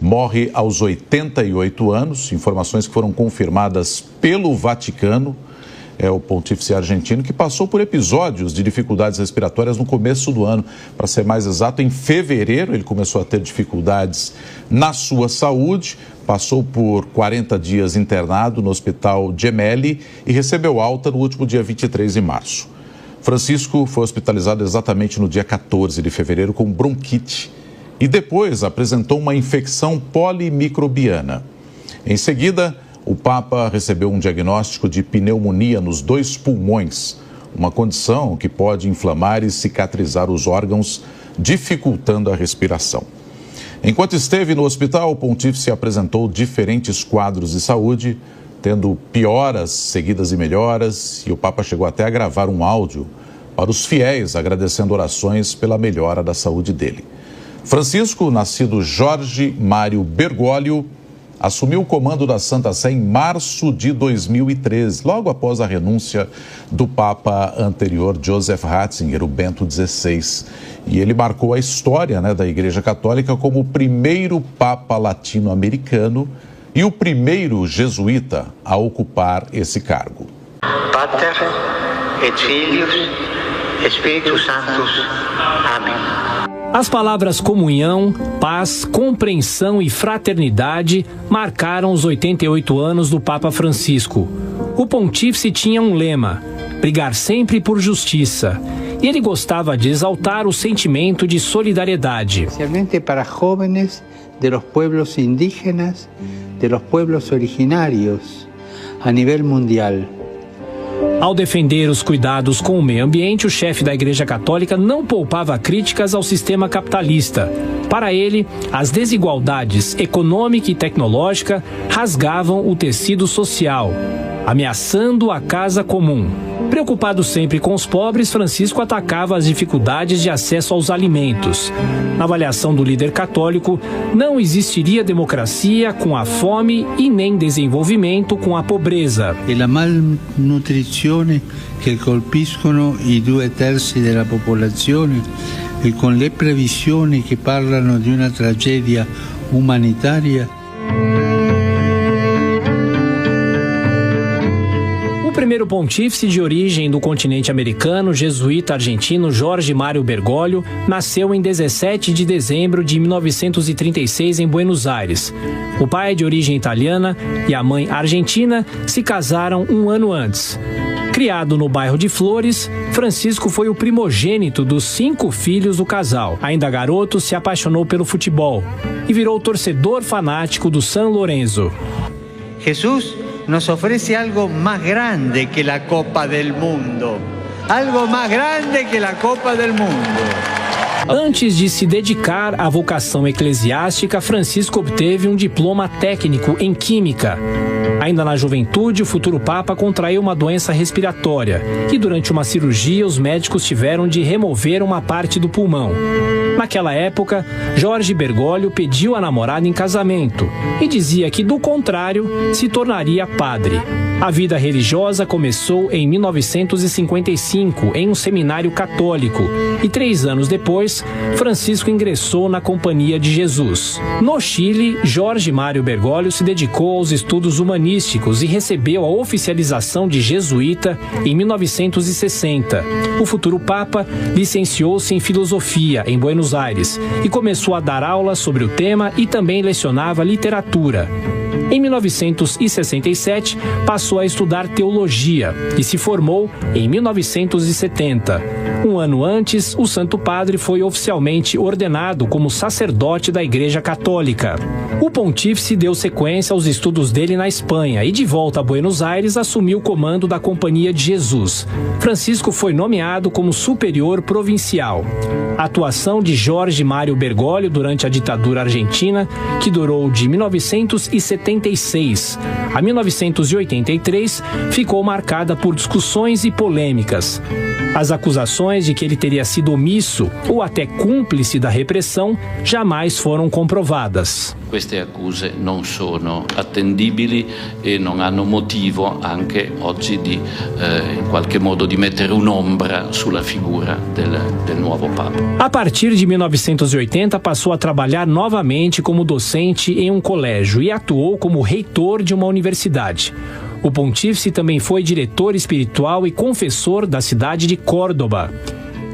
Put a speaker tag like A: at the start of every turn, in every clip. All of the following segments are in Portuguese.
A: morre aos 88 anos, informações que foram confirmadas pelo Vaticano. É o pontífice argentino que passou por episódios de dificuldades respiratórias no começo do ano. Para ser mais exato, em fevereiro ele começou a ter dificuldades na sua saúde, passou por 40 dias internado no Hospital Gemelli e recebeu alta no último dia 23 de março. Francisco foi hospitalizado exatamente no dia 14 de fevereiro com bronquite e depois apresentou uma infecção polimicrobiana. Em seguida, o Papa recebeu um diagnóstico de pneumonia nos 2 pulmões, uma condição que pode inflamar e cicatrizar os órgãos, dificultando a respiração. Enquanto esteve no hospital, o pontífice apresentou diferentes quadros de saúde, tendo pioras seguidas de melhoras, e o Papa chegou até a gravar um áudio para os fiéis, agradecendo orações pela melhora da saúde dele. Francisco, nascido Jorge Mário Bergoglio, assumiu o comando da Santa Sé em março de 2013, logo após a renúncia do Papa anterior, Joseph Ratzinger, o Bento XVI. E ele marcou a história, da Igreja Católica como o primeiro Papa latino-americano e o primeiro jesuíta a ocupar esse cargo.
B: Pater et Filius Spiritus Sanctus. Amém.
C: As palavras comunhão, paz, compreensão e fraternidade marcaram os 88 anos do Papa Francisco. O pontífice tinha um lema: brigar sempre por justiça. E ele gostava de exaltar o sentimento de solidariedade.
D: Especialmente para jóvenes de los pueblos indígenas, de los pueblos originarios, a nível mundial.
C: Ao defender os cuidados com o meio ambiente, o chefe da Igreja Católica não poupava críticas ao sistema capitalista. Para ele, as desigualdades econômica e tecnológica rasgavam o tecido social, ameaçando a casa comum. Preocupado sempre com os pobres, Francisco atacava as dificuldades de acesso aos alimentos. Na avaliação do líder católico, não existiria democracia com a fome e nem desenvolvimento com a pobreza.
D: E la malnutrizione che colpiscono i 2/3 della popolazione e con le previsioni che parlano di una tragedia umanitaria.
C: O primeiro pontífice de origem do continente americano, jesuíta argentino Jorge Mário Bergoglio, nasceu em 17 de dezembro de 1936 em Buenos Aires. O pai é de origem italiana e a mãe argentina se casaram um ano antes. Criado no bairro de Flores, Francisco foi o primogênito dos 5 filhos do casal. Ainda garoto, se apaixonou pelo futebol e virou torcedor fanático do San Lorenzo.
E: Jesus nos ofrece algo más grande que la Copa del Mundo. Algo más grande que la Copa del Mundo.
C: Antes de se dedicar à vocação eclesiástica, Francisco obteve um diploma técnico em Química. Ainda na juventude, o futuro Papa contraiu uma doença respiratória e, durante uma cirurgia, os médicos tiveram de remover uma parte do pulmão. Naquela época, Jorge Bergoglio pediu a namorada em casamento e dizia que, do contrário, se tornaria padre. A vida religiosa começou em 1955, em um seminário católico, e 3 anos depois, Francisco ingressou na Companhia de Jesus. No Chile, Jorge Mário Bergoglio se dedicou aos estudos humanísticos e recebeu a oficialização de jesuíta em 1960. O futuro Papa licenciou-se em filosofia em Buenos Aires e começou a dar aulas sobre o tema e também lecionava literatura. Em 1967, passou a estudar teologia e se formou em 1970. Um ano antes, o Santo Padre foi oficialmente ordenado como sacerdote da Igreja Católica. O pontífice deu sequência aos estudos dele na Espanha e, de volta a Buenos Aires, assumiu o comando da Companhia de Jesus. Francisco foi nomeado como superior provincial. A atuação de Jorge Mário Bergoglio durante a ditadura argentina, que durou de 1971 76. A 1983 ficou marcada por discussões e polêmicas. As acusações de que ele teria sido omisso ou até cúmplice da repressão jamais foram comprovadas.
F: Queste accuse non sono attendibili e non hanno motivo anche oggi di in qualche modo di mettere un'ombra sulla figura del nuovo Papa.
C: A partir de 1980 passou a trabalhar novamente como docente em um colégio e atuou como reitor de uma universidade. O pontífice também foi diretor espiritual e confessor da cidade de Córdoba.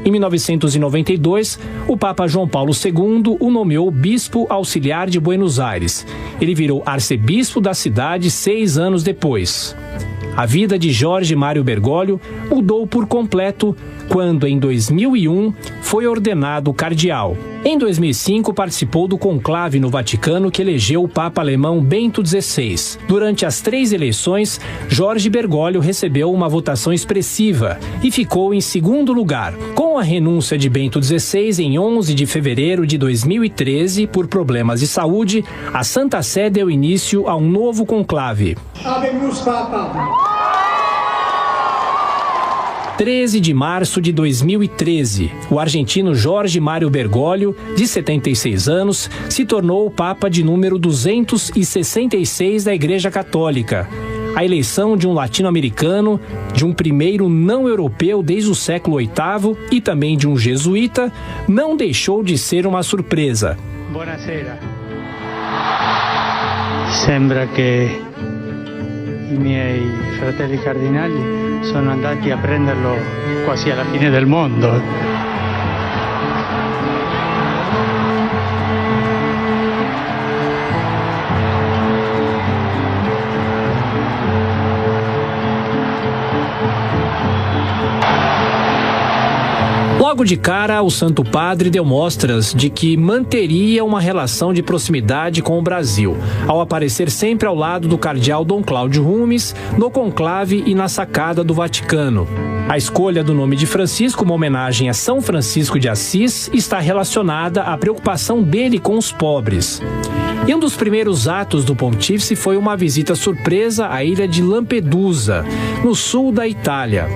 C: Em 1992, o Papa João Paulo II o nomeou bispo auxiliar de Buenos Aires. Ele virou arcebispo da cidade 6 anos depois. A vida de Jorge Mário Bergoglio mudou por completo quando, em 2001, foi ordenado cardeal. Em 2005, participou do conclave no Vaticano que elegeu o Papa alemão Bento XVI. Durante as 3 eleições, Jorge Bergoglio recebeu uma votação expressiva e ficou em segundo lugar. Com a renúncia de Bento XVI em 11 de fevereiro de 2013 por problemas de saúde, a Santa Sé deu início a um novo conclave.
G: Habemus Papa.
C: 13 de março de 2013, o argentino Jorge Mário Bergoglio, de 76 anos, se tornou o Papa de número 266 da Igreja Católica. A eleição de um latino-americano, de um primeiro não-europeu desde o século VIII e também de um jesuíta, não deixou de ser uma surpresa.
G: Buonasera. Sembra che i miei fratelli cardinali sono andati a prenderlo quasi alla fine del mondo.
C: Logo de cara, o Santo Padre deu mostras de que manteria uma relação de proximidade com o Brasil, ao aparecer sempre ao lado do cardeal Dom Cláudio Rumes, no conclave e na sacada do Vaticano. A escolha do nome de Francisco, uma homenagem a São Francisco de Assis, está relacionada à preocupação dele com os pobres. E um dos primeiros atos do pontífice foi uma visita surpresa à ilha de Lampedusa, no sul da Itália.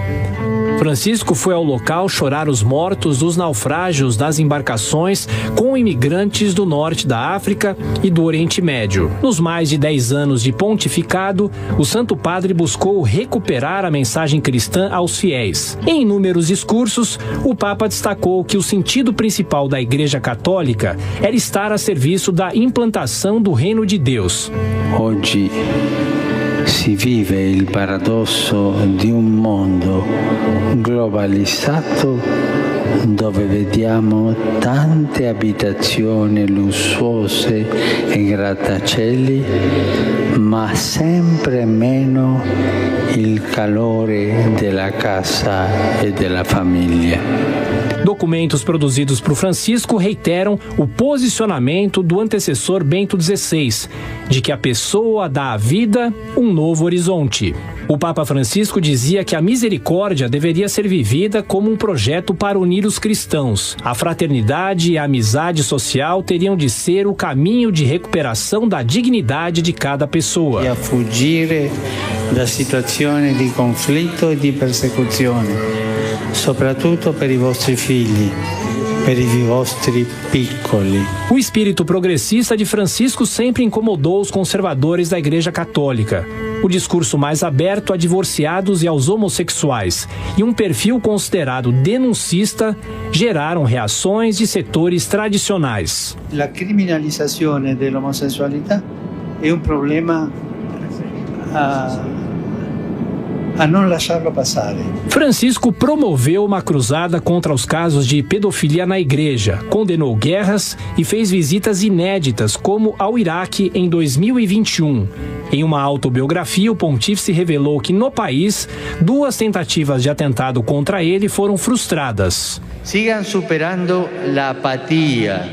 C: Francisco foi ao local chorar os mortos dos naufrágios das embarcações com imigrantes do norte da África e do Oriente Médio. Nos mais de 10 anos de pontificado, o Santo Padre buscou recuperar a mensagem cristã aos fiéis. Em inúmeros discursos, o Papa destacou que o sentido principal da Igreja Católica era estar a serviço da implantação do Reino de Deus.
D: Oggi si vive il paradosso di un mondo globalizzato dove vediamo tante abitazioni lussuose e grattacieli, ma sempre meno il calore della casa e della famiglia.
C: Documentos produzidos por Francisco reiteram o posicionamento do antecessor Bento XVI, de que a pessoa dá à vida um novo horizonte. O Papa Francisco dizia que a misericórdia deveria ser vivida como um projeto para unir os cristãos. A fraternidade e a amizade social teriam de ser o caminho de recuperação da dignidade de cada pessoa.
D: E a fugire da situazioni di conflitto e di persecuzione. Soprattutto per i vostri figli, per i vostri piccoli.
C: O espírito progressista de Francisco sempre incomodou os conservadores da Igreja Católica. O discurso mais aberto a divorciados e aos homossexuais e um perfil considerado denuncista geraram reações de setores tradicionais.
D: La criminalizzazione dell'omosessualità è un problema a não lasciarlo passare.
C: Francisco promoveu uma cruzada contra os casos de pedofilia na igreja, condenou guerras e fez visitas inéditas, como ao Iraque em 2021. Em uma autobiografia, o pontífice revelou que no país, 2 tentativas de atentado contra ele foram frustradas.
E: Sigan superando la apatía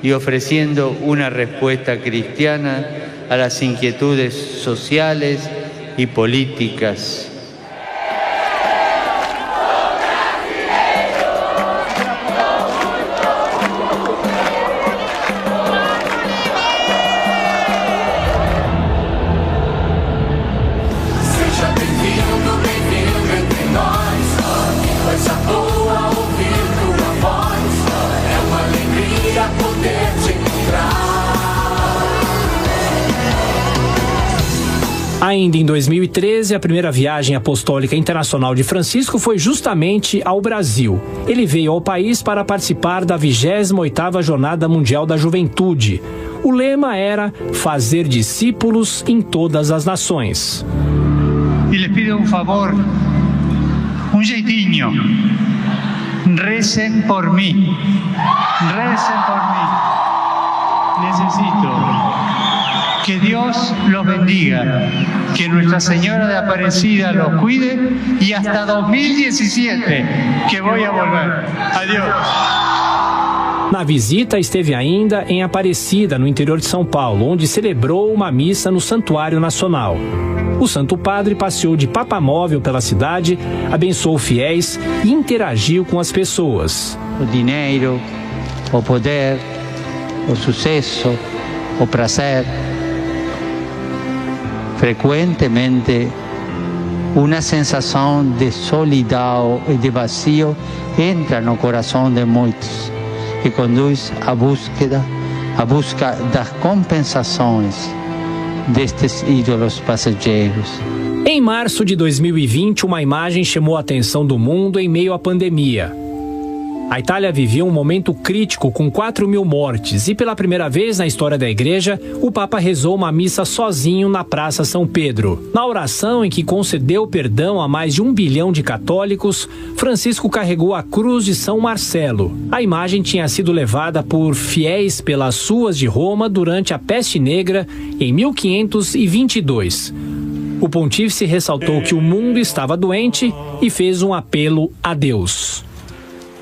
E: y ofreciendo una respuesta cristiana a las inquietudes sociales y políticas.
C: Ainda em 2013, a primeira viagem apostólica internacional de Francisco foi justamente ao Brasil. Ele veio ao país para participar da 28ª Jornada Mundial da Juventude. O lema era fazer discípulos em todas as nações.
G: E lhe pido favor, jeitinho. Recem por mim. Recem por mim. Necesito que Dios los bendiga, que Nuestra Señora de Aparecida los cuide y hasta 2017 que voy a volver. Adiós.
C: Na visita, esteve ainda em Aparecida, no interior de São Paulo, onde celebrou uma missa no Santuário Nacional. O Santo Padre passeou de papamóvel pela cidade, abençoou fiéis e interagiu com as pessoas.
E: O dinheiro, o poder, o sucesso, o prazer. Frecuentemente, uma sensação de solidão e de vazio entra no coração de muitos e conduz à busca das compensações destes ídolos passageiros.
C: Em março de 2020, uma imagem chamou a atenção do mundo em meio à pandemia. A Itália vivia um momento crítico com 4.000 mortes e pela primeira vez na história da igreja, o Papa rezou uma missa sozinho na Praça São Pedro. Na oração em que concedeu perdão a mais de 1 bilhão de católicos, Francisco carregou a cruz de São Marcelo. A imagem tinha sido levada por fiéis pelas ruas de Roma durante a Peste Negra em 1522. O pontífice ressaltou que o mundo estava doente e fez um apelo a Deus.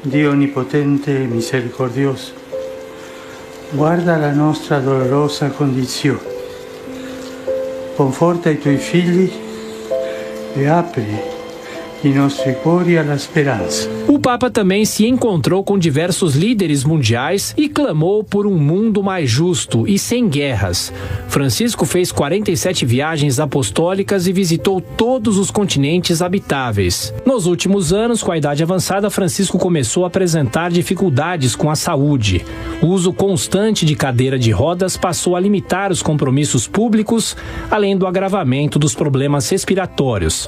D: Dio onipotente e misericordioso, guarda la nostra dolorosa condizione, conforta i tuoi figli e apri i nostri cuori alla speranza.
C: O Papa também se encontrou com diversos líderes mundiais e clamou por um mundo mais justo e sem guerras. Francisco fez 47 viagens apostólicas e visitou todos os continentes habitáveis. Nos últimos anos, com a idade avançada, Francisco começou a apresentar dificuldades com a saúde. O uso constante de cadeira de rodas passou a limitar os compromissos públicos, além do agravamento dos problemas respiratórios.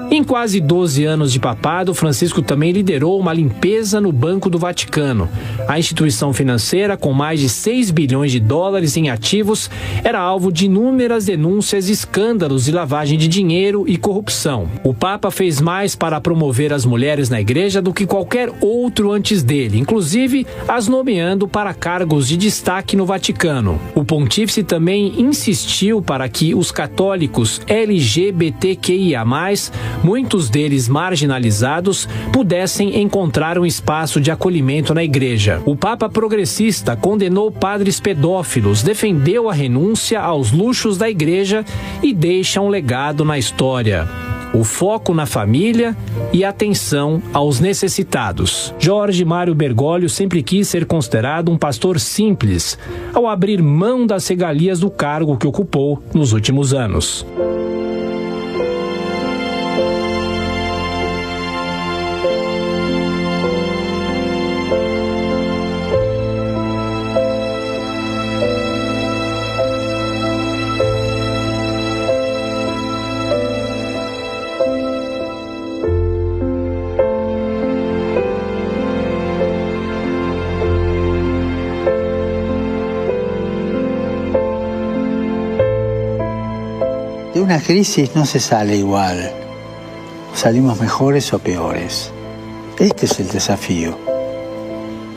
C: Em quase 12 anos de papado, Francisco também liderou uma limpeza no Banco do Vaticano. A instituição financeira, com mais de 6 bilhões de dólares em ativos, era alvo de inúmeras denúncias e escândalos de lavagem de dinheiro e corrupção. O Papa fez mais para promover as mulheres na igreja do que qualquer outro antes dele, inclusive as nomeando para cargos de destaque no Vaticano. O pontífice também insistiu para que os católicos LGBTQIA+, muitos deles marginalizados, pudessem encontrar um espaço de acolhimento na igreja. O Papa progressista condenou padres pedófilos, defendeu a renúncia aos luxos da igreja e deixa um legado na história. O foco na família e atenção aos necessitados. Jorge Mário Bergoglio sempre quis ser considerado um pastor simples, ao abrir mão das regalias do cargo que ocupou nos últimos anos.
D: De una crisis no se sale igual, salimos mejores o peores. Este es el desafío.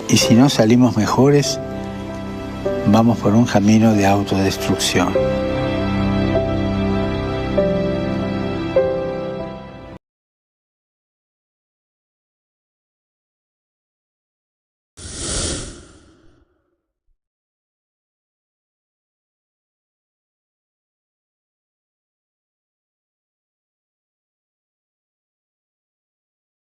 D: Y si no salimos mejores, vamos por un camino de autodestrucción.